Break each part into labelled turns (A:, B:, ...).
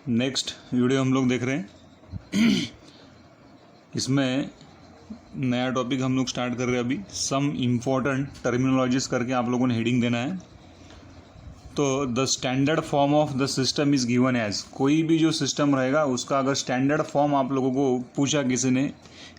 A: Next video हम लोग देख रहे हैं। इसमें नया टॉपिक हम लोग स्टार्ट कर रहे हैं अभी। सम इम्पोर्टेंट टर्मिनोलॉजीज करके आप लोगों ने हेडिंग देना है। तो the standard form of the system is given as, कोई भी जो सिस्टम रहेगा उसका अगर स्टैंडर्ड फॉर्म आप लोगों को पूछा किसी ने,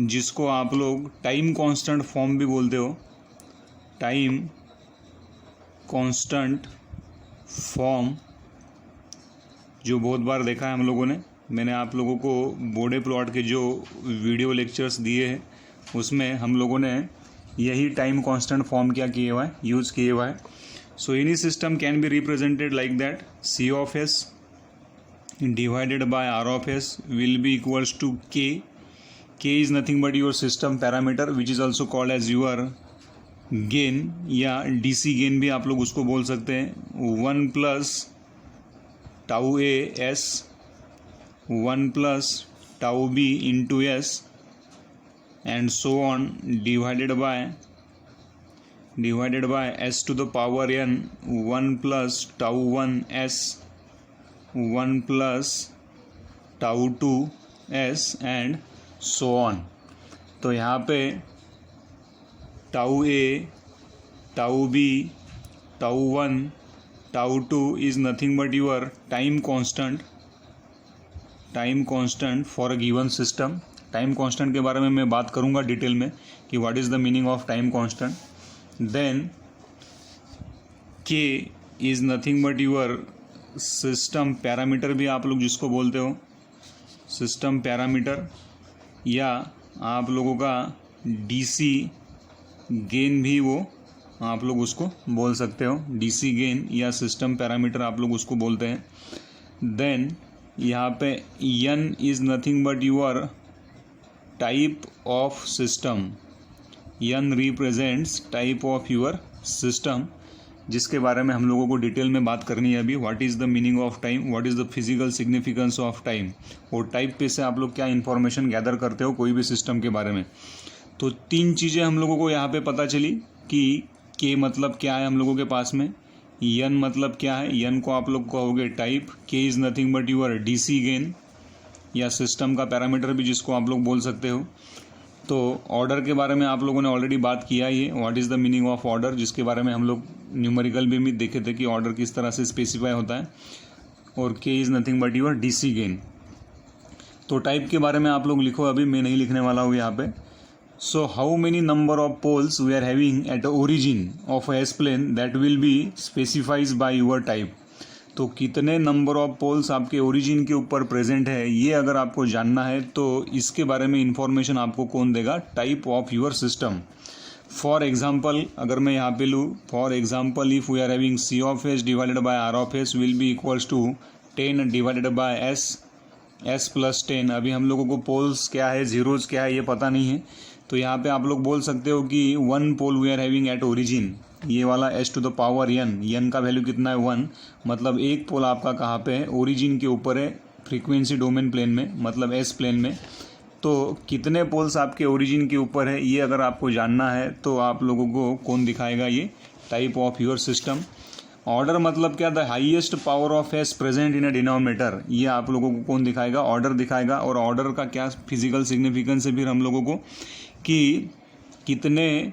A: जिसको आप लोग टाइम कांस्टेंट फॉर्म भी बोलते हो, टाइम कांस्टेंट फॉर्म, जो बहुत बार देखा है हम लोगों ने। मैंने आप लोगों को बोडे प्लॉट के जो वीडियो लेक्चर्स दिए हैं उसमें हम लोगों ने यही टाइम कांस्टेंट फॉर्म क्या किए हुआ है, यूज़ किए हुआ है। So any system can be represented like that, C of s divided by R of s will be equals to K. K is nothing but your system parameter which is also called as your gain, या DC gain भी आप लोग उसको बोल सकते हैं। 1 plus tau a s, 1 plus tau b into s, and so on, divided by s to the power N, 1 plus tau 1 S, 1 plus tau 2 S, and so on. तो यहाँ पे tau A, tau B, tau 1, tau 2 is nothing but your time constant for a given system. Time constant के बारे में मैं बात करूँगा detail में कि what is the meaning of time constant. Then K is nothing but your system parameter भी आप लोग जिसको बोलते हो सिस्टम पैरामीटर, या आप लोगों का डीसी गेन भी वो आप लोग उसको बोल सकते हो, डीसी गेन या सिस्टम पैरामीटर आप लोग उसको बोलते हैं। देन यहाँ पे n is nothing but your type of system, n represents type of your system, जिसके बारे में हम लोगों को डिटेल में बात करनी है अभी। What is the meaning of time, what is the physical significance of time, और टाइप पे से आप लोग क्या इन्फॉर्मेशन गैदर करते हो कोई भी सिस्टम के बारे में। तो 3 चीज़ें हम लोगों को यहाँ पे पता चली कि के मतलब क्या है हम लोगों के पास में, एन मतलब क्या है, एन को आप लोग कहोगे type, K is nothing but your DC gain या सिस्टम का पैरामीटर भी जिसको आप लोग बोल सकते हो। तो ऑर्डर के बारे में आप लोगों ने ऑलरेडी बात किया ही है, what is the meaning of order, जिसके बारे में हम लोग न्यूमेरिकल भी देखे थे कि ऑर्डर किस तरह से स्पेसिफाई होता है। और K is nothing but your DC gain. तो टाइप के बारे में आप लोग लिखो, अभी मैं नहीं लिखने वाला हूँ यहाँ पे। So how many number of poles we are having at the origin of a S-plane that will be specified by your type। तो कितने नंबर ऑफ पोल्स आपके ओरिजिन के ऊपर प्रेजेंट है, ये अगर आपको जानना है तो इसके बारे में इंफॉर्मेशन आपको कौन देगा, type of your system. For example अगर मैं यहाँ पे लूँ, for example if we are having C of s divided by R of s will be equals to 10 divided by s plus 10। अभी हम लोगों को पोल्स क्या है, जीरोज क्या है, ये पता नहीं है। तो यहाँ पे आप लोग बोल सकते हो कि 1 pole we are having at origin, ये वाला S to the power N का वैल्यू कितना है 1, मतलब एक पोल आपका कहाँ पे है, ओरिजिन के ऊपर है, फ्रीक्वेंसी डोमेन प्लेन में, मतलब एस प्लेन में। तो कितने पोल्स आपके ओरिजिन के ऊपर है ये अगर आपको जानना है तो आप लोगों को कौन दिखाएगा, ये type of your system. Order मतलब क्या, the highest power of s present in a denominator, ये आप लोगों को कौन दिखाएगा, ऑर्डर दिखाएगा। और ऑर्डर का क्या फिजिकल सिग्निफिकेंस है फिर हम लोगों को, कि कितने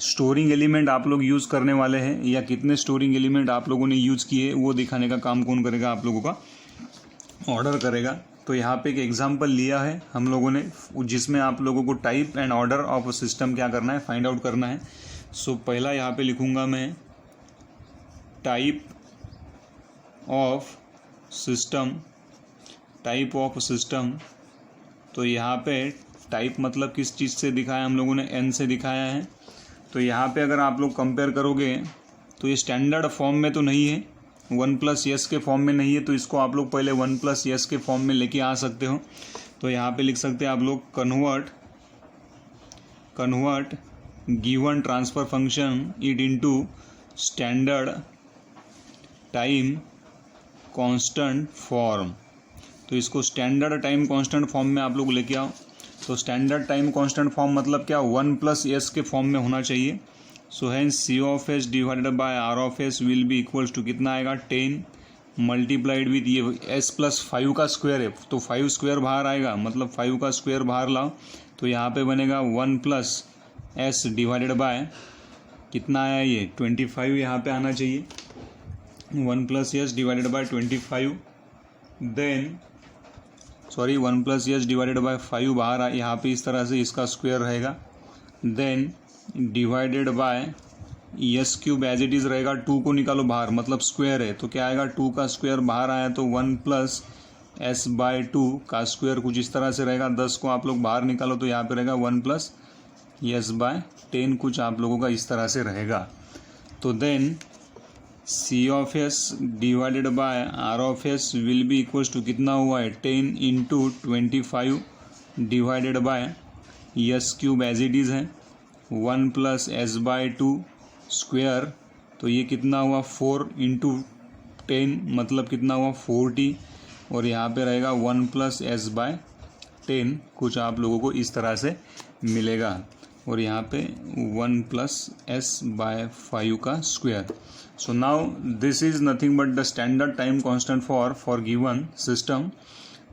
A: स्टोरिंग एलिमेंट आप लोग यूज़ करने वाले हैं या कितने स्टोरिंग एलिमेंट आप लोगों ने यूज़ किए, वो दिखाने का काम कौन करेगा, आप लोगों का ऑर्डर करेगा। तो यहाँ पे एक एग्जांपल लिया है हम लोगों ने जिसमें आप लोगों को type and order of a system क्या करना है, फाइंड आउट करना है। सो पहला यहाँ पे लिखूँगा मैं type of system, type of system. तो यहाँ पे टाइप मतलब किस चीज़ से दिखाया हम लोगों ने, एन से दिखाया है। तो यहाँ पे अगर आप लोग कंपेयर करोगे तो ये स्टैंडर्ड फॉर्म में तो नहीं है, 1 प्लस एस के फॉर्म में नहीं है, तो इसको आप लोग पहले 1 प्लस एस के फॉर्म में लेके आ सकते हो। तो यहाँ पे लिख सकते हैं आप लोग convert given transfer function it into standard time constant form. तो इसको स्टैंडर्ड टाइम कांस्टेंट फॉर्म में आप लोग लेके आओ। तो स्टैंडर्ड टाइम कांस्टेंट फॉर्म मतलब क्या, 1 प्लस एस के फॉर्म में होना चाहिए। So hence C of s divided by R of s will be equals to कितना आएगा, 10 मल्टीप्लाइड विथ ये एस प्लस 5 का स्क्वायर है, तो 5 स्क्वायर बाहर आएगा, मतलब 5 का स्क्वायर बाहर लाओ तो यहाँ पे बनेगा 1 प्लस एस डिवाइडेड बाय कितना आया ये 25 यहाँ पे आना चाहिए, 1 plus s divided by 25, then sorry 1 plus s divided by 5 बाहर यहाँ पे इस तरह से इसका स्क्वायर रहेगा, then divided by s cube as it is रहेगा, 2 को निकालो बाहर मतलब स्क्वायर है तो क्या आएगा 2 का स्क्वायर बाहर आया तो 1 प्लस एस बाय 2 का स्क्वायर कुछ इस तरह से रहेगा, 10 को आप लोग बाहर निकालो तो यहाँ पे रहेगा 1 प्लस एस बाय 10 कुछ आप लोगों का इस तरह से रहेगा। तो then C of s divided by R of s will be equals to कितना हुआ है 10 into 25 divided by s cube as it is है 1 प्लस एस बाय 2 स्क्वायर, तो ये कितना हुआ 4 इंटू 10 मतलब कितना हुआ 40, और यहाँ पे रहेगा 1 प्लस एस बाय 10 कुछ आप लोगों को इस तरह से मिलेगा, और यहाँ पे 1 प्लस एस बाय 5 का square. So now this is nothing but the standard time constant for given system.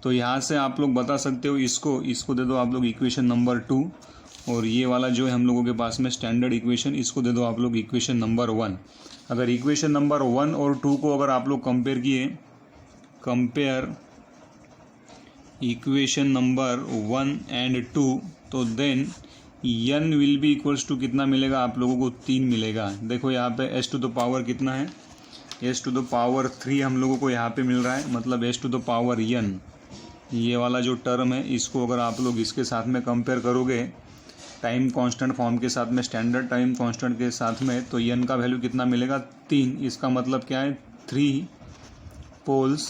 A: तो यहाँ से आप लोग बता सकते हो इसको दे दो आप लोग इक्वेशन नंबर 2, और ये वाला जो है हम लोगों के पास में स्टैंडर्ड इक्वेशन इसको दे दो आप लोग इक्वेशन नंबर 1। अगर इक्वेशन नंबर 1 और 2 को अगर आप लोग कंपेयर किए, कंपेयर इक्वेशन नंबर 1 एंड 2, तो then n will be equals to कितना मिलेगा आप लोगों को 3 मिलेगा। देखो यहाँ पे s टू द पावर कितना है, s टू द पावर 3 हम लोगों को यहाँ पे मिल रहा है, मतलब s to the power n, ये वाला जो टर्म है इसको अगर आप लोग इसके साथ में कंपेयर करोगे टाइम कांस्टेंट फॉर्म के साथ में, स्टैंडर्ड टाइम कांस्टेंट के साथ में, तो n का वैल्यू कितना मिलेगा 3। इसका मतलब क्या है 3 poles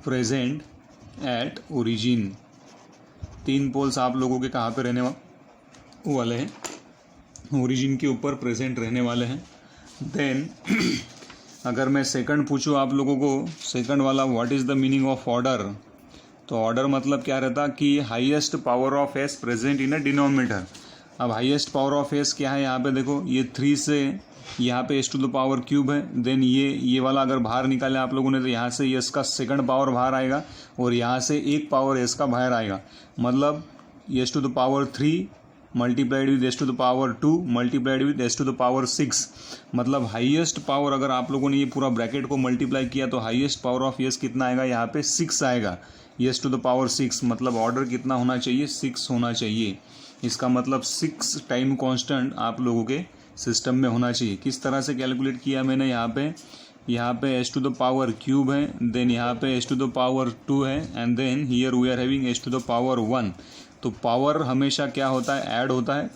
A: present at origin, 3 poles आप लोगों के कहाँ पे रहने वाले हैं, ओरिजिन के ऊपर प्रेजेंट रहने वाले हैं। देन अगर मैं सेकंड पूछूँ आप लोगों को, सेकंड वाला what is the meaning of order, तो ऑर्डर मतलब क्या रहता कि highest power of s present in a denominator. अब हाईएस्ट पावर ऑफ एस क्या है, यहाँ पे देखो ये 3 से यहाँ पे s to the power cube है, देन ये वाला अगर बाहर निकाले आप लोगों ने तो यहाँ से एस का सेकंड पावर बाहर आएगा और यहाँ से एक पावर एस का बाहर आएगा, मतलब s to the power 3 multiplied with s to the power 2 multiplied with s to the power 6, मतलब हाईएस्ट पावर अगर आप लोगों ने ये पूरा ब्रैकेट को मल्टीप्लाई किया तो हाईएस्ट पावर ऑफ एस कितना आएगा, यहाँ पे 6 आएगा, एस टू द पावर 6, मतलब ऑर्डर कितना होना चाहिए 6 होना चाहिए। इसका मतलब 6 टाइम कांस्टेंट आप लोगों के सिस्टम में होना चाहिए। किस तरह से कैलकुलेट किया मैंने, यहाँ पे s to the power cube है, देन यहाँ पे एस टू द पावर 2 है, and then here we are having s to the power 1। तो पावर हमेशा क्या होता है, ऐड होता है,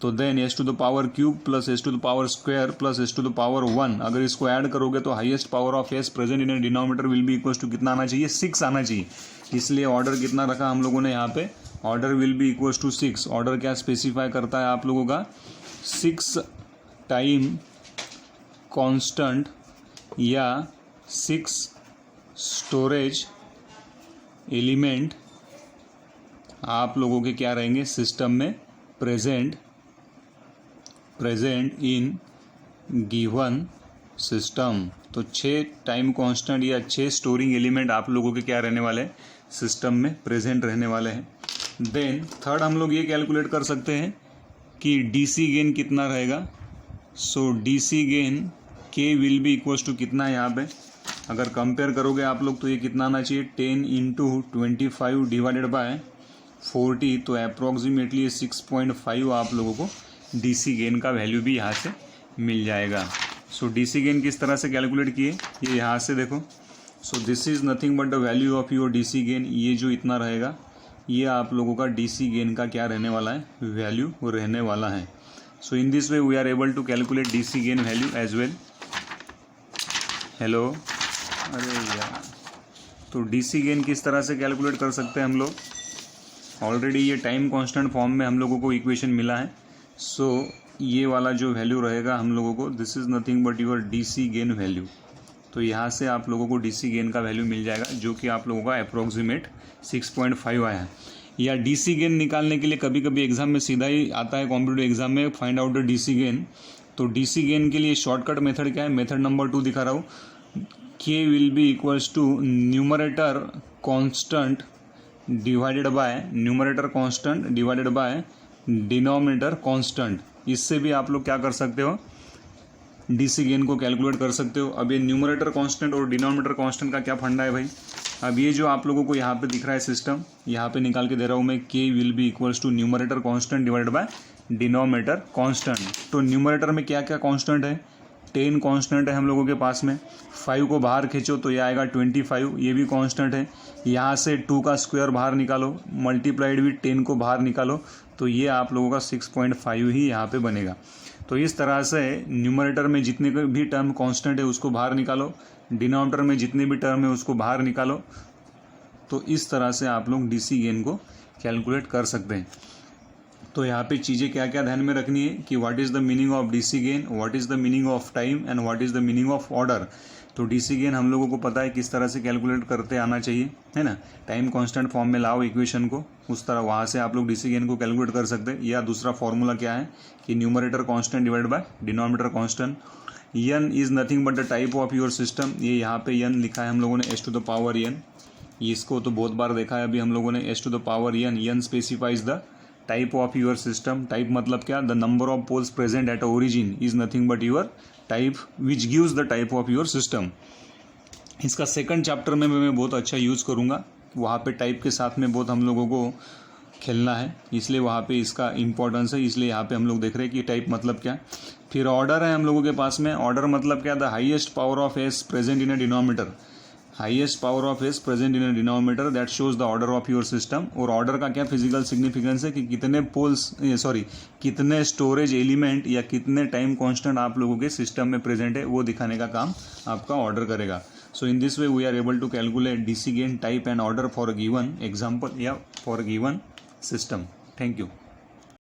A: तो then s to the power cube plus s to the power square plus s to the power 1, अगर इसको ऐड करोगे तो highest power of s present in a denominator will be equals to कितना आना चाहिए 6 आना चाहिए। इसलिए ऑर्डर कितना रखा हम लोगों ने यहाँ पे, order will be equals to 6। Order क्या स्पेसिफाई करता है आप लोगों का 6 टाइम कांस्टेंट या 6 स्टोरेज एलिमेंट आप लोगों के क्या रहेंगे सिस्टम में प्रेजेंट इन गिवन सिस्टम। तो 6 टाइम कांस्टेंट या 6 स्टोरिंग एलिमेंट आप लोगों के क्या रहने वाले हैं सिस्टम में प्रेजेंट रहने वाले हैं। देन थर्ड हम लोग ये कैलकुलेट कर सकते हैं कि डीसी गेन कितना रहेगा। सो डीसी गेन के विल बी इक्वल्स टू कितना है, यहाँ पे अगर कंपेयर करोगे आप लोग तो ये कितना आना चाहिए 10 इंटू 25 डिवाइडेड बाय 40, तो अप्रॉक्सीमेटली 6.5 आप लोगों को डीसी गेन का वैल्यू भी यहाँ से मिल जाएगा। सो डीसी गेन किस तरह से कैलकुलेट किए, ये यहाँ से देखो। So this is nothing but the value of your DC gain, ये जो इतना रहेगा ये आप लोगों का डीसी गेन का क्या रहने वाला है, वैल्यू रहने वाला है। So in this way we are able to calculate DC gain value as well. Hello, अरे यार, तो डीसी गेन किस तरह से कैलकुलेट कर सकते हैं हम लोग, ऑलरेडी ये टाइम कांस्टेंट फॉर्म में हम लोगों को इक्वेशन मिला है। सो ये वाला जो वैल्यू रहेगा हम लोगों को, this is nothing but your DC gain value. तो यहाँ से आप लोगों को डीसी गेन का वैल्यू मिल जाएगा जो कि आप लोगों का अप्रॉक्सीमेट 6.5 आया है। या डीसी गेन निकालने के लिए कभी कभी एग्जाम में सीधा ही आता है कॉम्पिटिटिव एग्जाम में, find out the DC gain. तो डीसी गेन के लिए शॉर्टकट मेथड क्या है, मेथड नंबर 2 दिखा रहा हूँ K will be equals to numerator constant divided by denominator constant. इससे भी आप लोग क्या कर सकते हो, डीसी गेन को कैलकुलेट कर सकते हो। अब ये न्यूमरेटर कांस्टेंट और डिनोमिनेटर कांस्टेंट का क्या फंडा है भाई, अब ये जो आप लोगों को यहाँ पे दिख रहा है सिस्टम, यहाँ पे निकाल के दे रहा हूँ मैं, K will be equals to numerator constant divided by denominator constant. तो न्यूमरेटर में क्या क्या कांस्टेंट है, 10 कांस्टेंट है हम लोगों के पास में, 5 को बाहर खींचो तो ये आएगा 25, ये भी कांस्टेंट है। यहाँ से 2 का स्क्वायर बाहर निकालो, मल्टीप्लाइड विद 10 को बाहर निकालो, तो ये आप लोगों का 6.5 ही यहाँ पे बनेगा। तो इस तरह से न्यूमरेटर में जितने भी टर्म कांस्टेंट है उसको बाहर निकालो, डिनोमिनेटर में जितने भी टर्म है उसको बाहर निकालो। तो इस तरह से आप लोग डीसी गेन को कैलकुलेट कर सकते हैं। तो यहाँ पे चीज़ें क्या क्या ध्यान में रखनी है कि what is the meaning of DC gain, what is the meaning of time and what is the meaning of order. तो डीसी गेन हम लोगों को पता है किस तरह से कैलकुलेट करते आना चाहिए, है ना। टाइम कांस्टेंट फॉर्म में लाओ इक्वेशन को, उस तरह वहाँ से आप लोग डीसी गेन को कैलकुलेट कर सकते हैं। या दूसरा फॉर्मूला क्या है कि numerator constant divide by denominator constant. N is nothing but the type of your system, ये यहाँ पे एन लिखा है हम लोगों ने s to the power n, इसको तो बहुत बार देखा है अभी हम लोगों ने, s to the power n. N specifies the type of your system. Type मतलब क्या, the number of poles present at origin is nothing but your type which gives the type of your system. इसका second chapter में मैं बहुत अच्छा use करूँगा, वहाँ पे टाइप के साथ में बहुत हम लोगों को खेलना है, इसलिए वहाँ पे इसका इंपॉर्टेंस है। इसलिए यहाँ पे हम लोग देख रहे हैं कि टाइप मतलब क्या। फिर ऑर्डर है हम लोगों के पास में, ऑर्डर मतलब क्या, the highest power of s present in a denominator, highest power of s present in a denominator that shows the order of your system. और ऑर्डर का क्या फिजिकल सिग्निफिकेंस है कि कितने पोल्स कितने स्टोरेज एलिमेंट या कितने टाइम कांस्टेंट आप लोगों के सिस्टम में प्रेजेंट है, वो दिखाने का काम आपका ऑर्डर करेगा। So in this way we are able to calculate DC gain, type and order for a given example या for a given system. Thank you.